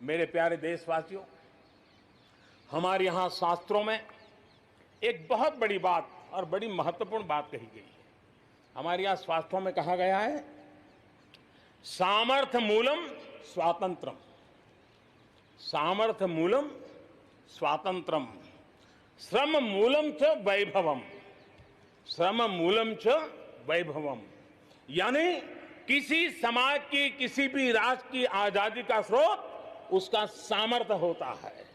मेरे प्यारे देशवासियों, हमारे यहाँ शास्त्रों में एक बहुत बड़ी बात और बड़ी महत्वपूर्ण बात कही गई है। हमारे यहाँ शास्त्रों में कहा गया है, सामर्थ्य मूलम स्वातंत्रम, सामर्थ्य मूलम स्वातंत्रम, श्रम मूलम च वैभवम, श्रम मूलम च वैभवम। यानी किसी समाज की, किसी भी राष्ट्र की आजादी का स्रोत उसका सामर्थ्य होता है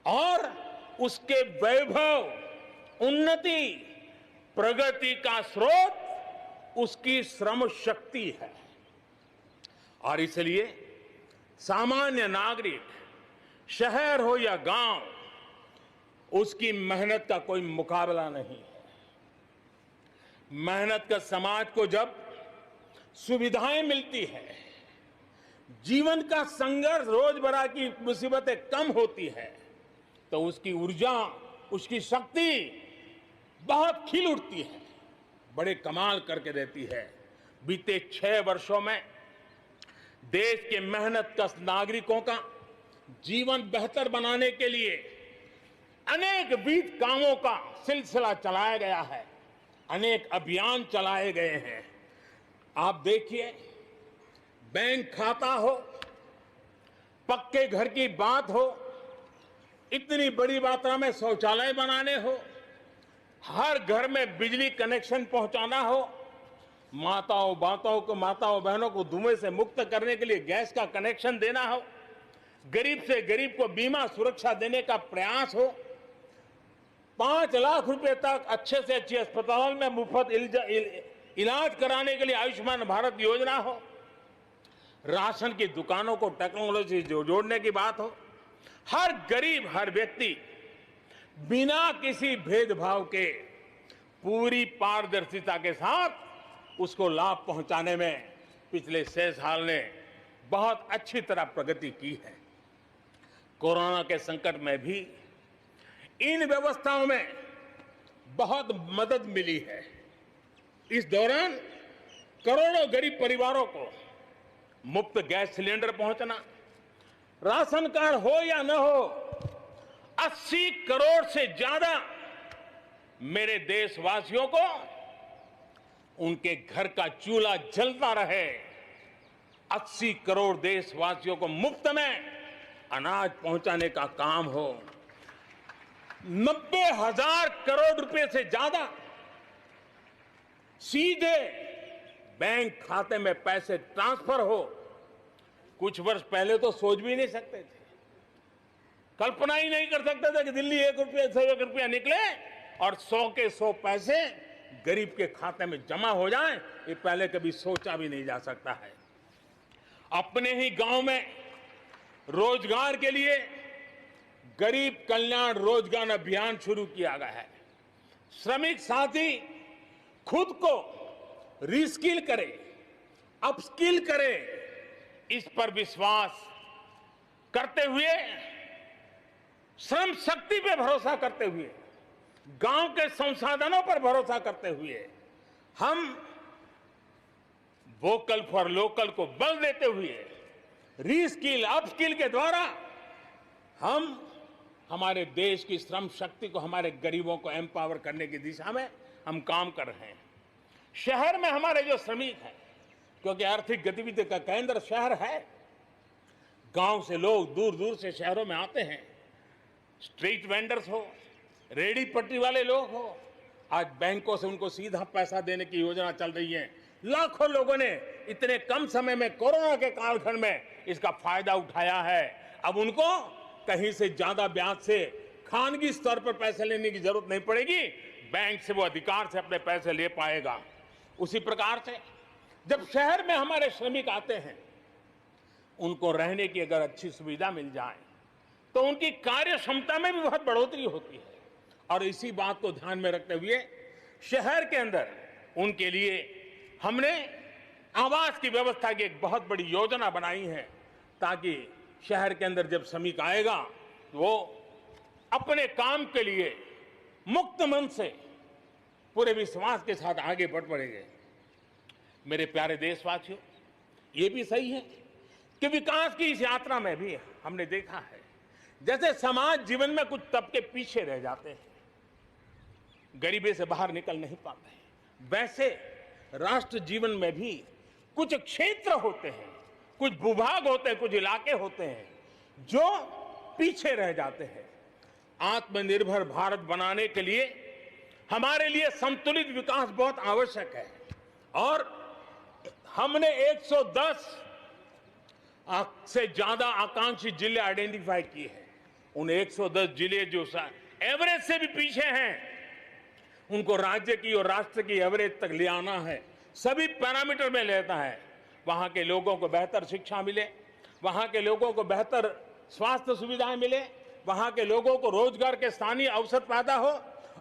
और उसके वैभव, उन्नति, प्रगति का स्रोत उसकी श्रम शक्ति है। और इसलिए सामान्य नागरिक, शहर हो या गांव, उसकी मेहनत का कोई मुकाबला नहीं है। मेहनत का समाज को जब सुविधाएं मिलती है, जीवन का संघर्ष, रोजमर्रा की मुसीबतें कम होती है, तो उसकी ऊर्जा, उसकी शक्ति बहुत खिल उठती है, बड़े कमाल करके देती है। बीते 6 वर्षों में देश के मेहनतकश नागरिकों का जीवन बेहतर बनाने के लिए अनेकविध कामों का सिलसिला चलाया गया है, अनेक अभियान चलाए गए हैं। आप देखिए, बैंक खाता हो, पक्के घर की बात हो, इतनी बड़ी मात्रा में शौचालय बनाने हो, हर घर में बिजली कनेक्शन पहुंचाना हो, माताओं बहनों को धुएं से मुक्त करने के लिए गैस का कनेक्शन देना हो, गरीब से गरीब को बीमा सुरक्षा देने का प्रयास हो, 5 लाख रुपए तक अच्छे से अच्छे अस्पताल में मुफ्त इलाज कराने के लिए आयुष्मान भारत योजना हो, राशन की दुकानों को टेक्नोलॉजी से जोड़ने की बात हो, हर गरीब, हर व्यक्ति बिना किसी भेदभाव के पूरी पारदर्शिता के साथ उसको लाभ पहुंचाने में पिछले 6 साल ने बहुत अच्छी तरह प्रगति की है। कोरोना के संकट में भी इन व्यवस्थाओं में बहुत मदद मिली है। इस दौरान करोड़ों गरीब परिवारों को मुफ्त गैस सिलेंडर पहुंचना, राशन कार्ड हो या न हो, 80 करोड़ से ज्यादा मेरे देशवासियों को उनके घर का चूल्हा जलता रहे, 80 करोड़ देशवासियों को मुफ्त में अनाज पहुंचाने का काम हो, 90,000 करोड़ रुपए से ज्यादा सीधे बैंक खाते में पैसे ट्रांसफर हो। कुछ वर्ष पहले तो सोच भी नहीं सकते थे, कल्पना ही नहीं कर सकते थे कि दिल्ली 1 रुपया से 1 रुपया निकले और 100 के 100 पैसे गरीब के खाते में जमा हो जाएं। ये पहले कभी सोचा भी नहीं जा सकता है। अपने ही गांव में रोजगार के लिए गरीब कल्याण रोजगार अभियान शुरू किया गया है। श्रमिक साथी खुद को रिस्किल करे, अपस्किल करे, इस पर विश्वास करते हुए, श्रम शक्ति पे भरोसा करते हुए, गांव के संसाधनों पर भरोसा करते हुए, हम वोकल फॉर लोकल को बल देते हुए, रीस्किल, अपस्किल के द्वारा हम हमारे देश की श्रम शक्ति को, हमारे गरीबों को एम्पावर करने की दिशा में हम काम कर रहे हैं। शहर में हमारे जो श्रमिक हैं, क्योंकि आर्थिक गतिविधि का केंद्र शहर है, गांव से लोग दूर दूर से शहरों में आते हैं। स्ट्रीट वेंडर्स हो, रेडी पट्टी वाले लोग हो, आज बैंकों से उनको सीधा पैसा देने की योजना चल रही है। लाखों लोगों ने इतने कम समय में, कोरोना के कालखंड में इसका फायदा उठाया है। अब उनको कहीं से ज्यादा ब्याज से खानगी स्तर पर पैसे लेने की जरूरत नहीं पड़ेगी, बैंक से वो अधिकार से अपने पैसे ले पाएगा। उसी प्रकार से जब शहर में हमारे श्रमिक आते हैं, उनको रहने की अगर अच्छी सुविधा मिल जाए तो उनकी कार्य क्षमता में भी बहुत बढ़ोतरी होती है। और इसी बात को ध्यान में रखते हुए शहर के अंदर उनके लिए हमने आवास की व्यवस्था की एक बहुत बड़ी योजना बनाई है, ताकि शहर के अंदर जब श्रमिक आएगा तो वो अपने काम के लिए मुक्त मन से, पूरे विश्वास के साथ आगे बढ़ पड़ेंगे। मेरे प्यारे देशवासियों, ये भी सही है कि विकास की इस यात्रा में भी हमने देखा है जैसे समाज जीवन में कुछ तबके पीछे रह जाते हैं, गरीबी से बाहर निकल नहीं पाते हैं, वैसे राष्ट्र जीवन में भी कुछ क्षेत्र होते हैं, कुछ भूभाग होते हैं, कुछ इलाके होते हैं जो पीछे रह जाते हैं। आत्मनिर्भर भारत बनाने के लिए हमारे लिए संतुलित विकास बहुत आवश्यक है और हमने 110 से ज्यादा आकांक्षी जिले आइडेंटिफाई किए हैं। उन 110 जिले जो एवरेज से भी पीछे हैं, उनको राज्य की और राष्ट्र की एवरेज तक ले आना है। सभी पैरामीटर में लेता है। वहां के लोगों को बेहतर शिक्षा मिले, वहां के लोगों को बेहतर स्वास्थ्य सुविधाएं मिले, वहां के लोगों को रोजगार के स्थानीय अवसर पैदा हो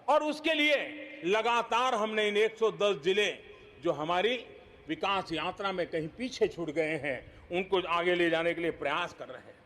और उसके लिए लगातार हमने इन 110 जिले जो हमारी विकास यात्रा में कहीं पीछे छूट गए हैं उनको आगे ले जाने के लिए प्रयास कर रहे हैं।